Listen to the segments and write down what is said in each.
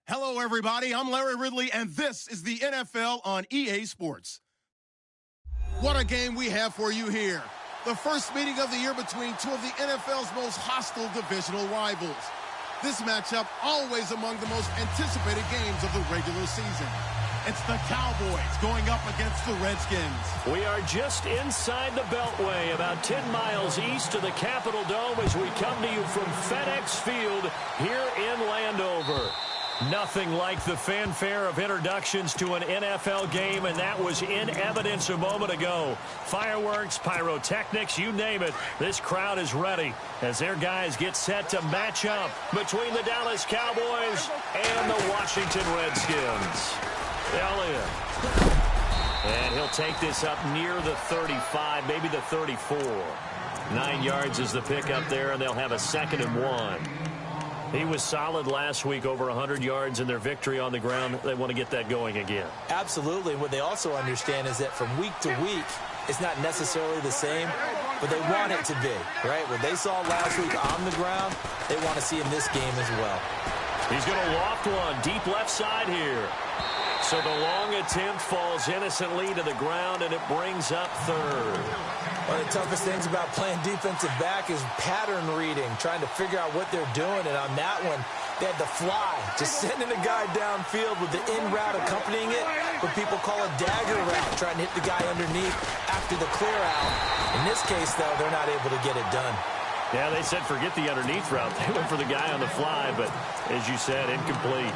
Hello, everybody. I'm Larry Ridley, and this is the NFL on EA Sports. What a game we have for you here. The first meeting of the year between two of the NFL's most hostile divisional rivals. This matchup always among the most anticipated games of the regular season. It's the Cowboys going up against the Redskins. We are just inside the Beltway, about 10 miles east of the Capitol Dome as we come to you from FedEx Field here in Landover. Nothing like the fanfare of introductions to an NFL game, and that was in evidence a moment ago. Fireworks, pyrotechnics, you name it. This crowd is ready as their guys get set to match up between the Dallas Cowboys and the Washington Redskins. Elliott. And he'll take this up near the 35, maybe the 34. 9 yards is the pickup there, and they'll have a 2nd and 1. He was solid last week, over 100 yards in their victory on the ground. They want to get that going again. Absolutely. What they also understand is that from week to week, it's not necessarily the same, but they want it to be, right? What they saw last week on the ground, they want to see in this game as well. He's going to loft one deep left side here. So the long attempt falls innocently to the ground, and it brings up 3rd. One of the toughest things about playing defensive back is pattern reading, trying to figure out what they're doing. And on that one, they had to fly, just sending a guy downfield with the in route accompanying it, what people call a dagger route, trying to hit the guy underneath after the clear out. In this case, though, they're not able to get it done. Yeah, they said forget the underneath route. They went for the guy on the fly, but as you said, incomplete.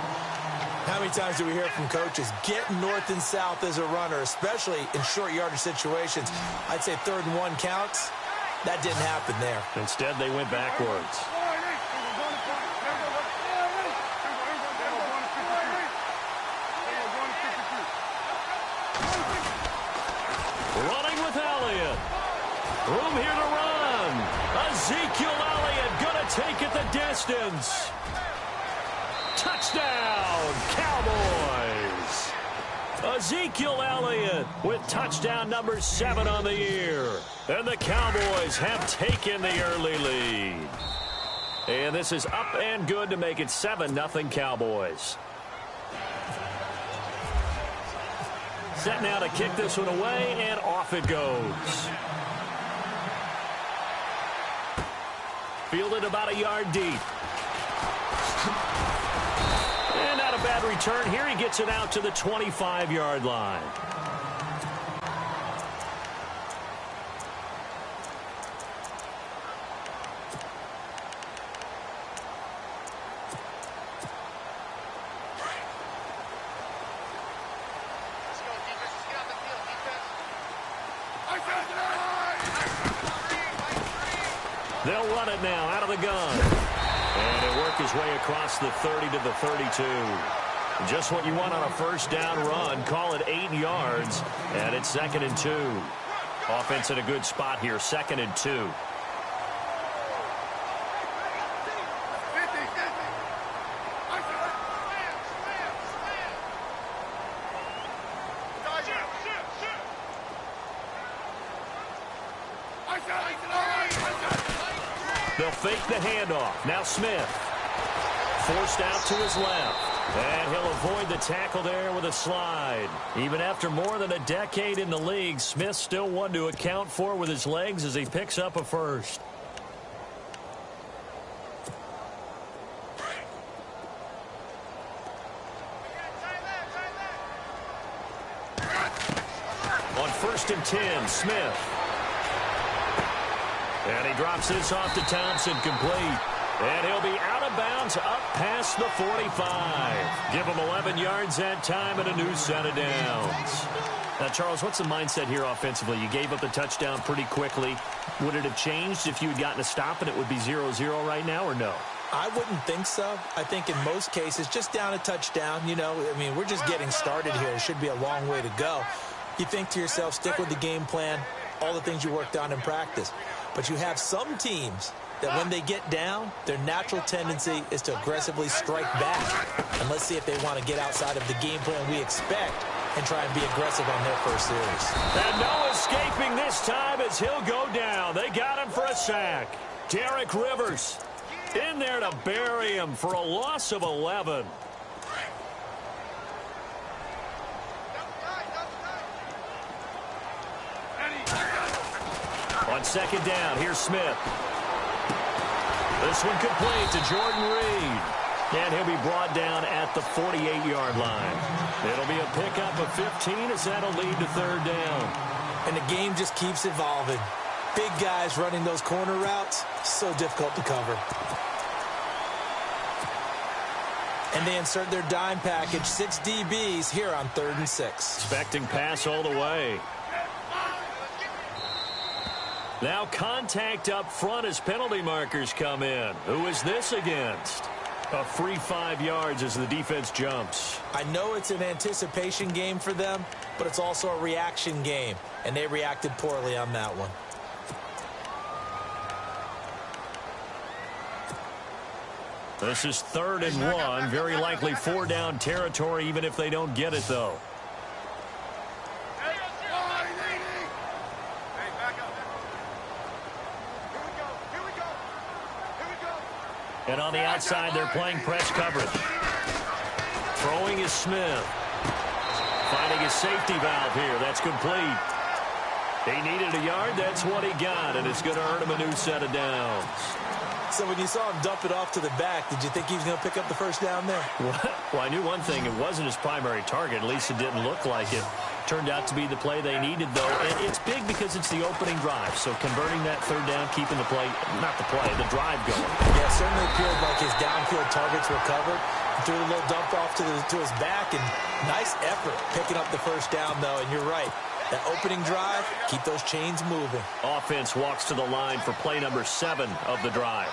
How many times do we hear from coaches, get north and south as a runner, especially in short yardage situations? I'd say 3rd and 1 counts. That didn't happen there. Instead, they went backwards. Running with Elliott. Room here to run. Ezekiel Elliott going to take it the distance. Touchdown, Cowboys! Ezekiel Elliott with touchdown number 7 on the year. And the Cowboys have taken the early lead. And this is up and good to make it 7-0 Cowboys. Set now to kick this one away, and off it goes. Fielded about a yard deep. And not a bad return here. He gets it out to the 25-yard line. They'll run it now out of the gun. And he'll work his way across the 30 to the 32. Just what you want on a first down run. Call it 8 yards. And it's 2nd and 2. Offense in a good spot here. 2nd and 2. They'll fake the handoff. Now Smith. Forced out to his left. And he'll avoid the tackle there with a slide. Even after more than a decade in the league, Smith still one to account for with his legs as he picks up a first. On 1st and 10, Smith. And he drops this off to Thompson, complete. And he'll be out of bounds up past the 45. Give him 11 yards that time and a new set of downs. Now, Charles, what's the mindset here offensively? You gave up the touchdown pretty quickly. Would it have changed if you had gotten a stop and it would be 0-0 right now, or no? I wouldn't think so. I think in most cases, just down a touchdown, you know, I mean, we're just getting started here. It should be a long way to go. You think to yourself, stick with the game plan, all the things you worked on in practice. But you have some teams that when they get down, their natural tendency is to aggressively strike back. And let's see if they want to get outside of the game plan we expect and try and be aggressive on their first series. And no escaping this time as he'll go down. They got him for a sack. Derek Rivers in there to bury him for a loss of 11. On second down, here's Smith. This one complete to Jordan Reed. And he'll be brought down at the 48-yard line. It'll be a pickup of 15 as that'll lead to third down. And the game just keeps evolving. Big guys running those corner routes, so difficult to cover. And they insert their dime package, 6 DBs here on 3rd and 6. Expecting pass all the way. Now contact up front as penalty markers come in. Who is this against? A free 5 yards as the defense jumps. I know it's an anticipation game for them, but it's also a reaction game, and they reacted poorly on that one. This is 3rd and 1. Very likely 4-down territory, even if they don't get it, though. And on the outside, they're playing press coverage. Throwing is Smith. Finding his safety valve here. That's complete. He needed a yard. That's what he got, and it's going to earn him a new set of downs. So when you saw him dump it off to the back, did you think he was going to pick up the first down there? Well, I knew one thing. It wasn't his primary target. At least it didn't look like it. Turned out to be the play they needed, though. And it's big because it's the opening drive. So converting that third down, keeping the play, not the play, the drive going. Yeah, it certainly appeared like his downfield targets were covered. He threw a little dump off to his back, and nice effort picking up the first down, though. And you're right. That opening drive, keep those chains moving. Offense walks to the line for play number 7 of the drive.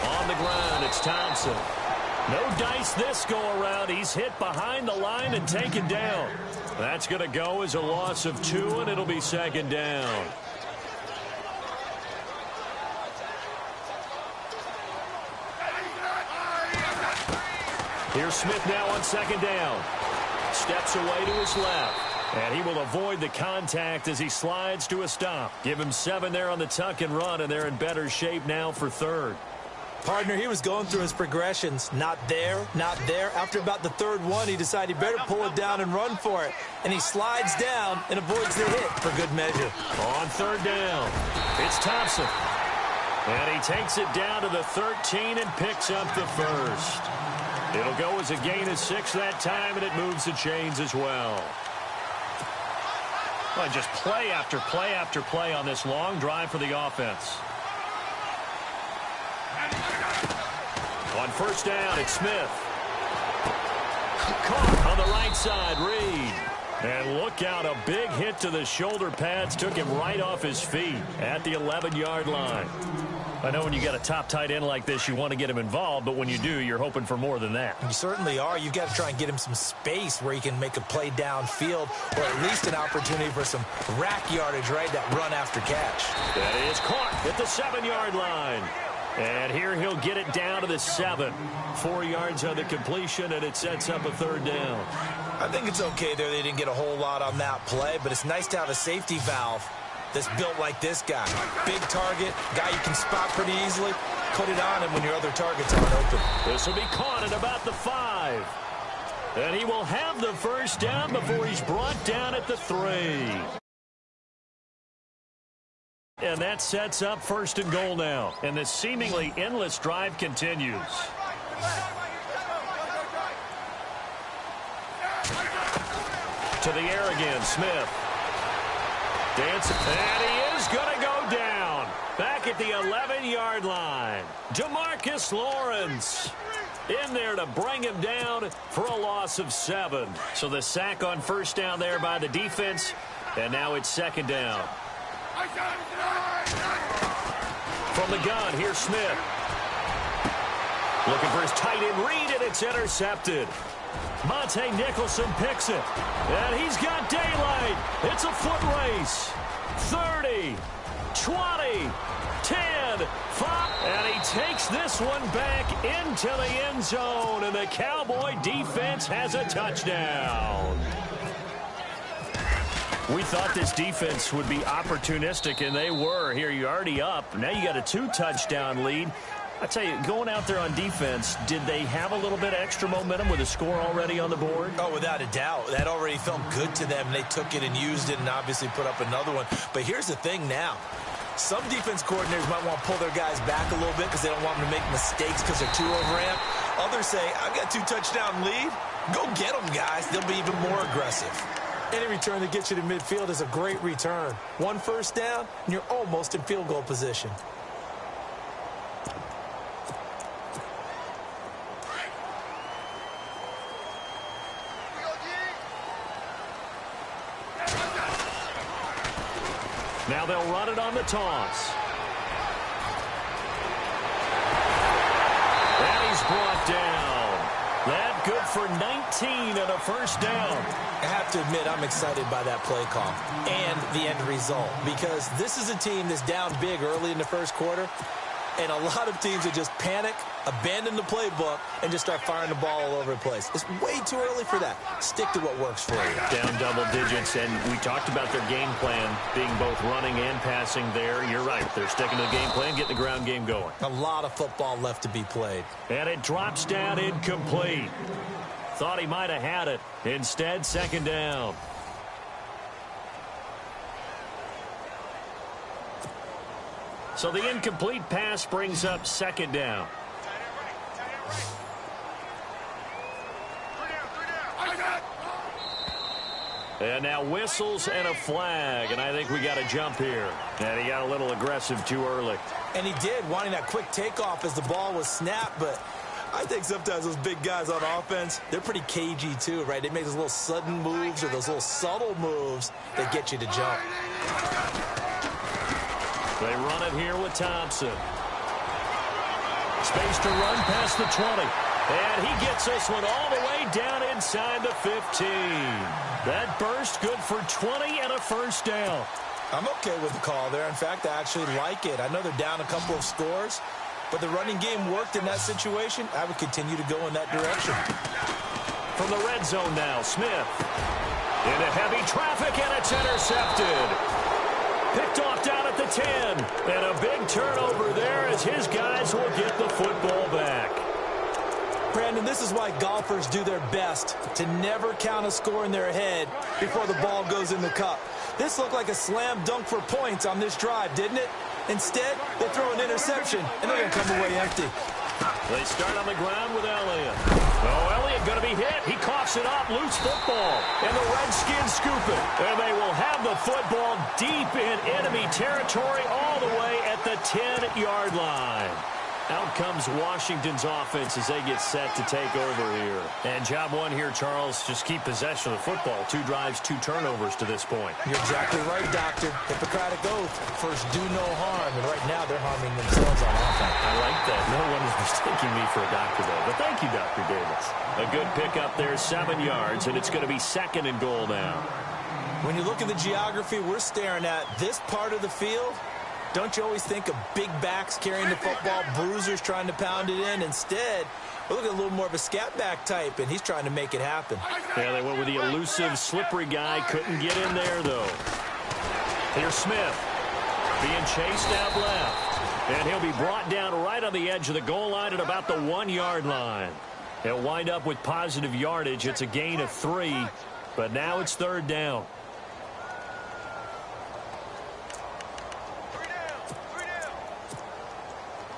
On the ground, it's Thompson. No dice this go-around. He's hit behind the line and taken down. That's going to go as a loss of 2, and it'll be 2nd down. Here's Smith now on 2nd down. Steps away to his left. And he will avoid the contact as he slides to a stop. Give him 7 there on the tuck and run, and they're in better shape now for 3rd. Partner, he was going through his progressions. Not there, not there. After about the 3rd one, he decided he better pull it down and run for it. And he slides down and avoids the hit for good measure. On 3rd down, it's Thompson. And he takes it down to the 13 and picks up the first. It'll go as a gain of 6 that time, and it moves the chains as well. Well, just play after play after play on this long drive for the offense. On 1st down, it's Smith. Caught on the right side, Reed. And look out, a big hit to the shoulder pads took him right off his feet at the 11-yard line. I know when you got a top tight end like this, you want to get him involved, but when you do, you're hoping for more than that. You certainly are. You've got to try and get him some space where he can make a play downfield, or at least an opportunity for some rack yardage, right? That run after catch. That is caught at the 7-yard line. And here he'll get it down to the 7. 4 yards on the completion, and it sets up a 3rd down. I think it's okay there. They didn't get a whole lot on that play, but it's nice to have a safety valve that's built like this guy. Big target, guy you can spot pretty easily. Put it on him when your other targets aren't open. This will be caught at about the 5. And he will have the first down before he's brought down at the 3. And that sets up 1st and goal now. And the seemingly endless drive continues. To the air again, Smith. Dancing, and he is going to go down. Back at the 11-yard line. DeMarcus Lawrence in there to bring him down for a loss of 7. So the sack on 1st down there by the defense. And now it's 2nd down. From the gun, here's Smith. Looking for his tight end read, and it's intercepted. Monte Nicholson picks it. And he's got daylight. It's a foot race. 30, 20, 10, 5. And he takes this one back into the end zone. And the Cowboy defense has a touchdown. We thought this defense would be opportunistic, and they were. Here, you're already up. Now you got a 2-touchdown lead. I tell you, going out there on defense, did they have a little bit of extra momentum with a score already on the board? Oh, without a doubt. That already felt good to them. They took it and used it and obviously put up another one. But here's the thing now. Some defense coordinators might want to pull their guys back a little bit because they don't want them to make mistakes because they're too overamped. Others say, I've got 2-touchdown lead. Go get them, guys. They'll be even more aggressive. Any return that gets you to midfield is a great return. 1 first down, and you're almost in field goal position. Now they'll run it on the toss. And he's brought down. That good for 19 and a first down. I have to admit, I'm excited by that play call and the end result because this is a team that's down big early in the first quarter, and a lot of teams that just panic, abandon the playbook, and just start firing the ball all over the place. It's way too early for that. Stick to what works for you. Down double digits, and we talked about their game plan being both running and passing there. You're right. They're sticking to the game plan, getting the ground game going. A lot of football left to be played. And it drops down incomplete. Thought he might have had it. Instead, second down. So the incomplete pass brings up second down. And now whistles and a flag, and I think we got a jump here. And he got a little aggressive too early. And he did, wanting that quick takeoff as the ball was snapped, but I think sometimes those big guys on offense, they're pretty cagey too, right? They make those little sudden moves or those little subtle moves that get you to jump. They run it here with Thompson. Space to run past the 20. And he gets this one all the way down inside the 15. That burst good for 20 and a first down. I'm okay with the call there. In fact, I actually like it. I know they're down a couple of scores, but the running game worked in that situation. I would continue to go in that direction. From the red zone now, Smith. Into heavy traffic, and it's intercepted. Picked off down at the 10. And a big turnover there as his guys will get the football back. Brandon, this is why golfers do their best to never count a score in their head before the ball goes in the cup. This looked like a slam dunk for points on this drive, didn't it? Instead, they throw an interception, and they're going to come away empty. They start on the ground with Elliott. Oh, Elliott going to be hit. He coughs it up. Loose football. And the Redskins scoop it. And they will have the football deep in enemy territory all the way at the 10-yard line. Out comes Washington's offense as they get set to take over here. And job one here, Charles, just keep possession of the football. 2 drives, 2 turnovers to this point. You're exactly right, Doctor. Hippocratic oath. First, do no harm. And right now, they're harming themselves on offense. I like that. No one is mistaking me for a doctor, though. But thank you, Dr. Davis. A good pickup there, 7 yards, and it's going to be second and goal now. When you look at the geography we're staring at, this part of the field, don't you always think of big backs carrying the football, bruisers trying to pound it in? Instead, we're looking at a little more of a scat back type, and he's trying to make it happen. Yeah, they went with the elusive, slippery guy. Couldn't get in there, though. Here's Smith being chased out left. And he'll be brought down right on the edge of the goal line at about the 1-yard line. He'll wind up with positive yardage. It's a gain of 3, but now it's third down.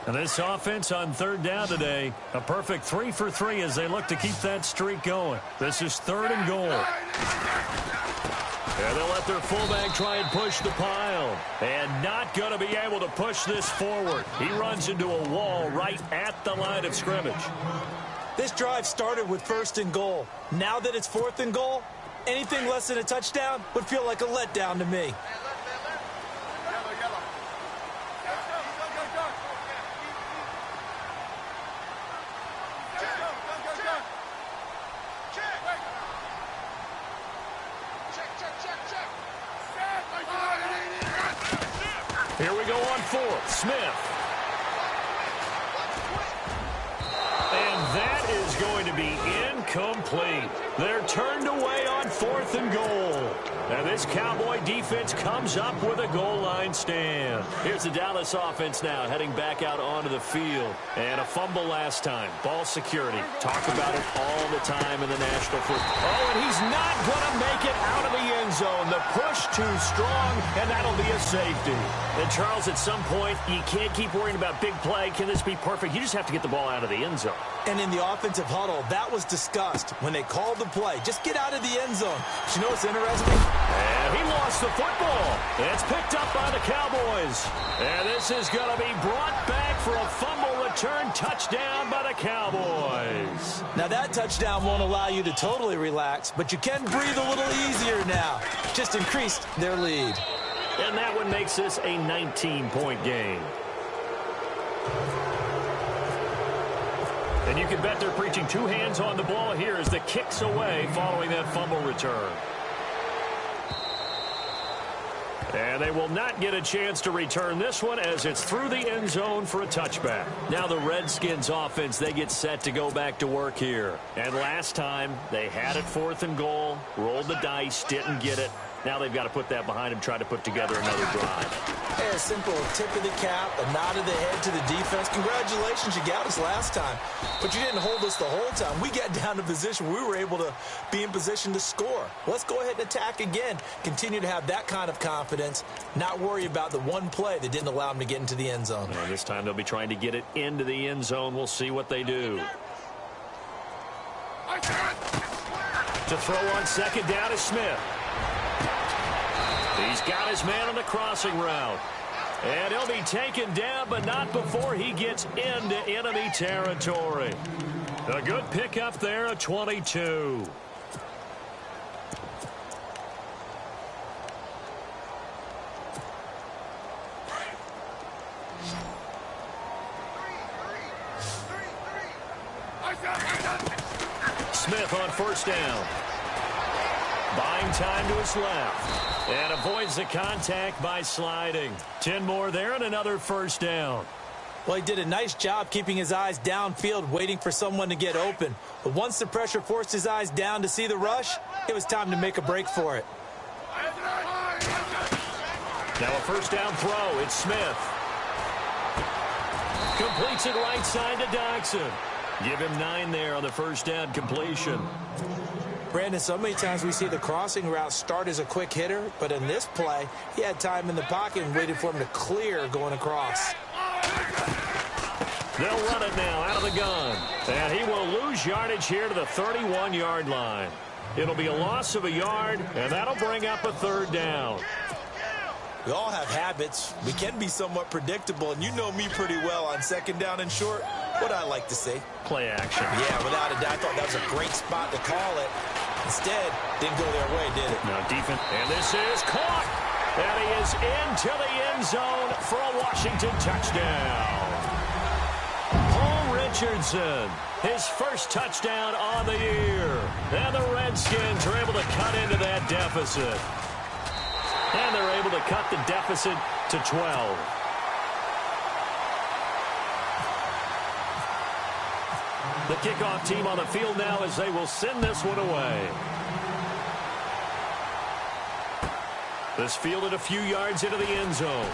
And this offense on third down today, a perfect 3 for 3 as they look to keep that streak going. This is third and goal. And they'll let their fullback try and push the pile. And not going to be able to push this forward. He runs into a wall right at the line of scrimmage. This drive started with first and goal. Now that it's fourth and goal, anything less than a touchdown would feel like a letdown to me. Here we go on fourth. Smith. And that is going to be incomplete. They're turned away on 4th and goal. And this Cowboy defense comes up with a goal line stand. Here's the Dallas offense now heading back out onto the field. And a fumble last time. Ball security. Talk about it all the time in the National Football. Oh, and he's not going to make it out of the end zone. The push too strong, and that'll be a safety. And Charles, at some point, you can't keep worrying about big play. Can this be perfect? You just have to get the ball out of the end zone. And in the offensive huddle, that was discussed when they called the play. Just get out of the end zone. But you know what's interesting? And he lost the football. It's picked up by the Cowboys. And this is going to be brought back for a fumble return touchdown by the Cowboys. Now that touchdown won't allow you to totally relax, but you can breathe a little easier now. Just increased their lead. And that one makes this a 19-point game. And you can bet they're preaching two hands on the ball here as the kick's away following that fumble return. And they will not get a chance to return this one as it's through the end zone for a touchback. Now the Redskins offense, they get set to go back to work here. And last time they had it 4th and goal, rolled the dice, didn't get it. Now they've got to put that behind them, try to put together another drive. Hey, a simple tip of the cap, a nod of the head to the defense. Congratulations, you got us last time. But you didn't hold us the whole time. We got down to position. We were able to be in position to score. Let's go ahead and attack again. Continue to have that kind of confidence, not worry about the one play that didn't allow them to get into the end zone. And this time they'll be trying to get it into the end zone. We'll see what they do. To throw on second down is Smith. He's got his man on the crossing route. And he'll be taken down, but not before he gets into enemy territory. A good pickup there, a 22. Smith on first down. Buying time to his left. And avoids the contact by sliding. 10 more there and another first down. Well, he did a nice job keeping his eyes downfield, waiting for someone to get open. But once the pressure forced his eyes down to see the rush, it was time to make a break for it. Now a first down throw. It's Smith. Completes it right side to Doxson. Give him 9 there on the first down completion. Brandon, so many times we see the crossing route start as a quick hitter, but in this play, he had time in the pocket and waited for him to clear going across. They'll run it now out of the gun. And he will lose yardage here to the 31-yard line. It'll be a loss of a yard, and that'll bring up a third down. We all have habits. We can be somewhat predictable, and you know me pretty well on second down and short. What I like to see. Play action. Yeah, without a doubt. I thought that was a great spot to call it. Instead, didn't go their way, did it? No, defense. And this is caught. And he is into the end zone for a Washington touchdown. Paul Richardson, his first touchdown on the year. And the Redskins are able to cut into that deficit. And they're able to cut the deficit to 12. The kickoff team on the field now as they will send this one away. This fielded a few yards into the end zone.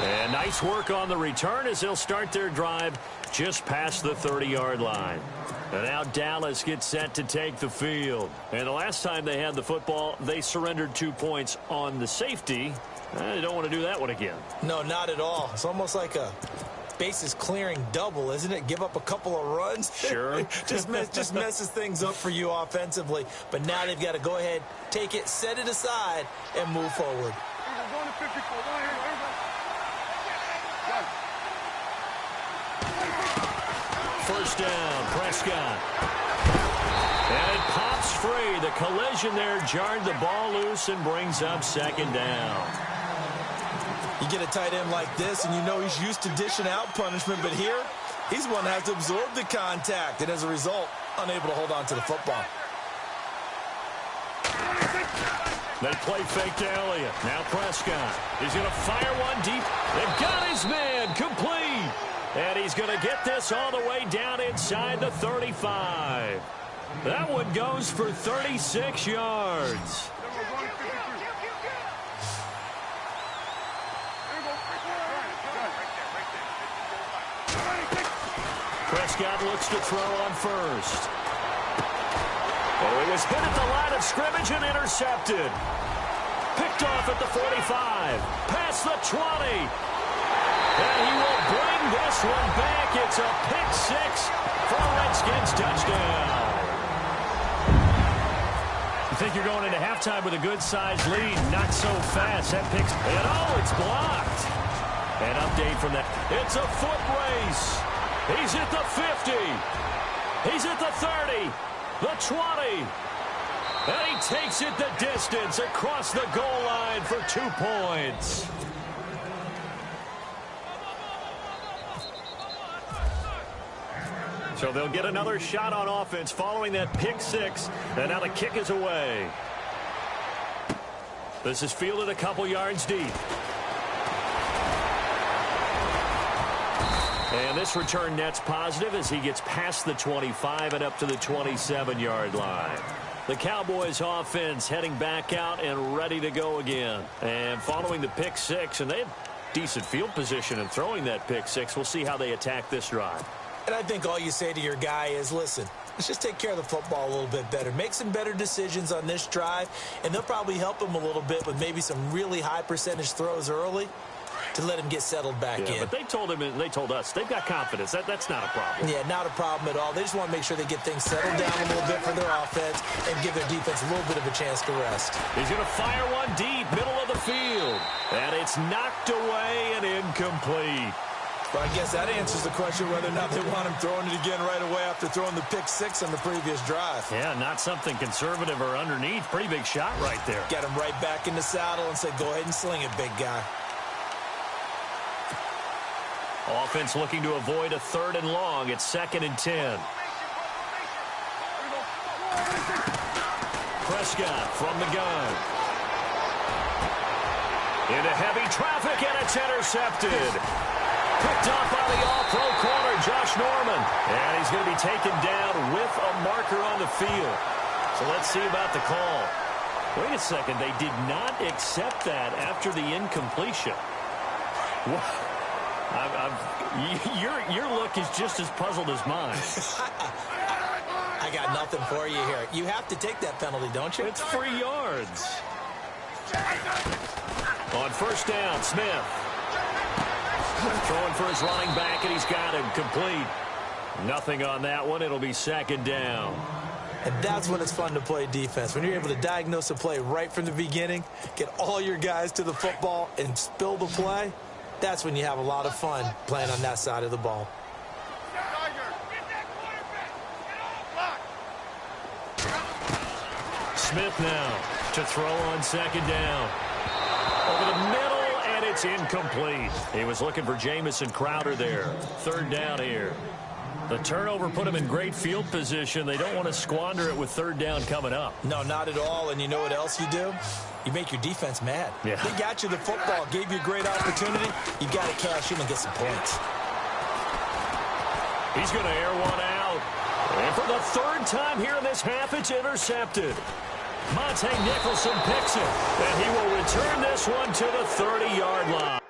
And nice work on the return as they'll start their drive just past the 30-yard line. And now Dallas gets set to take the field. And the last time they had the football, they surrendered 2 points on the safety. They don't want to do that one again. No, not at all. It's almost like a bases clearing double, isn't it? Give up a couple of runs. Sure. just messes things up for you offensively. But now they've got to go ahead, take it, set it aside, and move forward. First down, Prescott. And it pops free. The collision there jarred the ball loose and brings up second down. You get a tight end like this, and you know he's used to dishing out punishment, but here, he's one that has to absorb the contact, and as a result, unable to hold on to the football. They play fake to Elliott. Now Prescott. He's going to fire one deep. They've got his man complete. And he's going to get this all the way down inside the 35. That one goes for 36 yards. Prescott looks to throw on first. Oh, he was hit at the line of scrimmage and intercepted. Picked off at the 45. Past the 20. And he will bring this one back. It's a pick six for a Redskins touchdown. You think you're going into halftime with a good-sized lead. Not so fast. That pick's... And oh, it's blocked. An update from that. It's a foot race. He's at the 50. He's at the 30. The 20. And he takes it the distance across the goal line for 2 points. So they'll get another shot on offense following that pick six. And now the kick is away. This is fielded a couple yards deep. And this return net's positive as he gets past the 25 and up to the 27-yard line. The Cowboys offense heading back out and ready to go again. And following the pick six, and they have decent field position in throwing that pick six. We'll see how they attack this drive. And I think all you say to your guy is, listen, let's just take care of the football a little bit better. Make some better decisions on this drive, and they'll probably help him a little bit with maybe some really high percentage throws early to let him get settled back in. But they told him and they told us they've got confidence. That's not a problem. Yeah, not a problem at all. They just want to make sure they get things settled down a little bit for their offense and give their defense a little bit of a chance to rest. He's going to fire one deep, middle of the field. And it's knocked away and incomplete. Well, I guess that answers the question whether or not they want him throwing it again right away after throwing the pick six on the previous drive. Yeah, not something conservative or underneath. Pretty big shot right there. Get him right back in the saddle and say, go ahead and sling it, big guy. Offense looking to avoid a 3rd and long. It's 2nd and 10. Prescott from the gun. Into heavy traffic, and it's intercepted. Picked off by the all-pro corner, Josh Norman. And he's going to be taken down with a marker on the field. So let's see about the call. Wait a second. They did not accept that after the incompletion. Your look is just as puzzled as mine. I got nothing for you here. You have to take that penalty, don't you? It's 3 yards. On 1st down, Smith. Throwing for his running back, and he's got him complete. Nothing on that one. It'll be 2nd down. And that's when it's fun to play defense. When you're able to diagnose a play right from the beginning, get all your guys to the football, and spill the play, that's when you have a lot of fun playing on that side of the ball. Smith now to throw on 2nd down. Over the middle, and it's incomplete. He was looking for Jamison Crowder there. 3rd down here. The turnover put him in great field position. They don't want to squander it with 3rd down coming up. No, not at all. And you know what else you do? You make your defense mad. Yeah. They got you the football, gave you a great opportunity. You got to cash in and get some points. He's going to air one out. And for the 3rd time here in this half, it's intercepted. Monte Nicholson picks it, and he will return this one to the 30-yard line.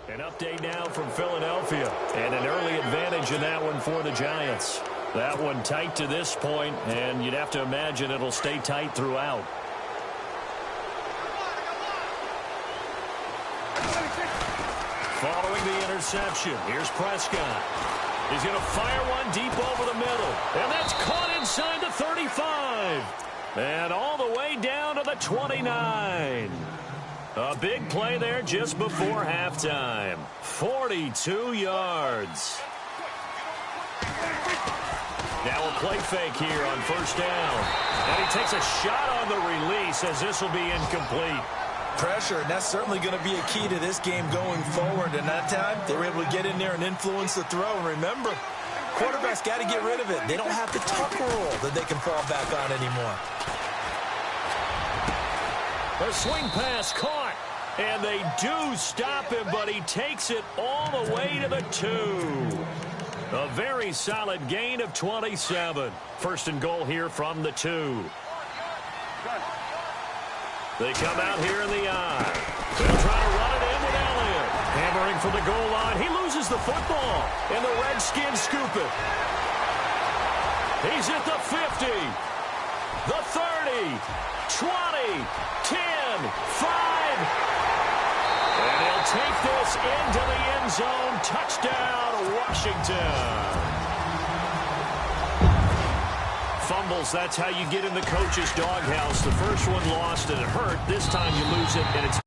An update now from Philadelphia, and an early advantage in that one for the Giants. That one tight to this point, and you'd have to imagine it'll stay tight throughout. Following the interception, here's Prescott. He's going to fire one deep over the middle, and that's caught inside the 35. And all the way down to the 29. A big play there just before halftime. 42 yards. Now a play fake here on 1st down. And he takes a shot on the release as this will be incomplete. Pressure, and that's certainly going to be a key to this game going forward. And that time, they were able to get in there and influence the throw. And remember, quarterbacks got to get rid of it. They don't have the tuck rule that they can fall back on anymore. A swing pass caught, and they do stop him, but he takes it all the way to the 2. A very solid gain of 27. First and goal here from the 2. They come out here in the eye. They'll try to run it in with Elliott. Hammering for the goal line. He loses the football, and the Redskins scoop it. He's at the 50, the 30, 20, 10, 5. And he'll take this into the end zone. Touchdown, Washington. Fumbles, that's how you get in the coach's doghouse. The first one lost and it hurt. This time you lose it and it's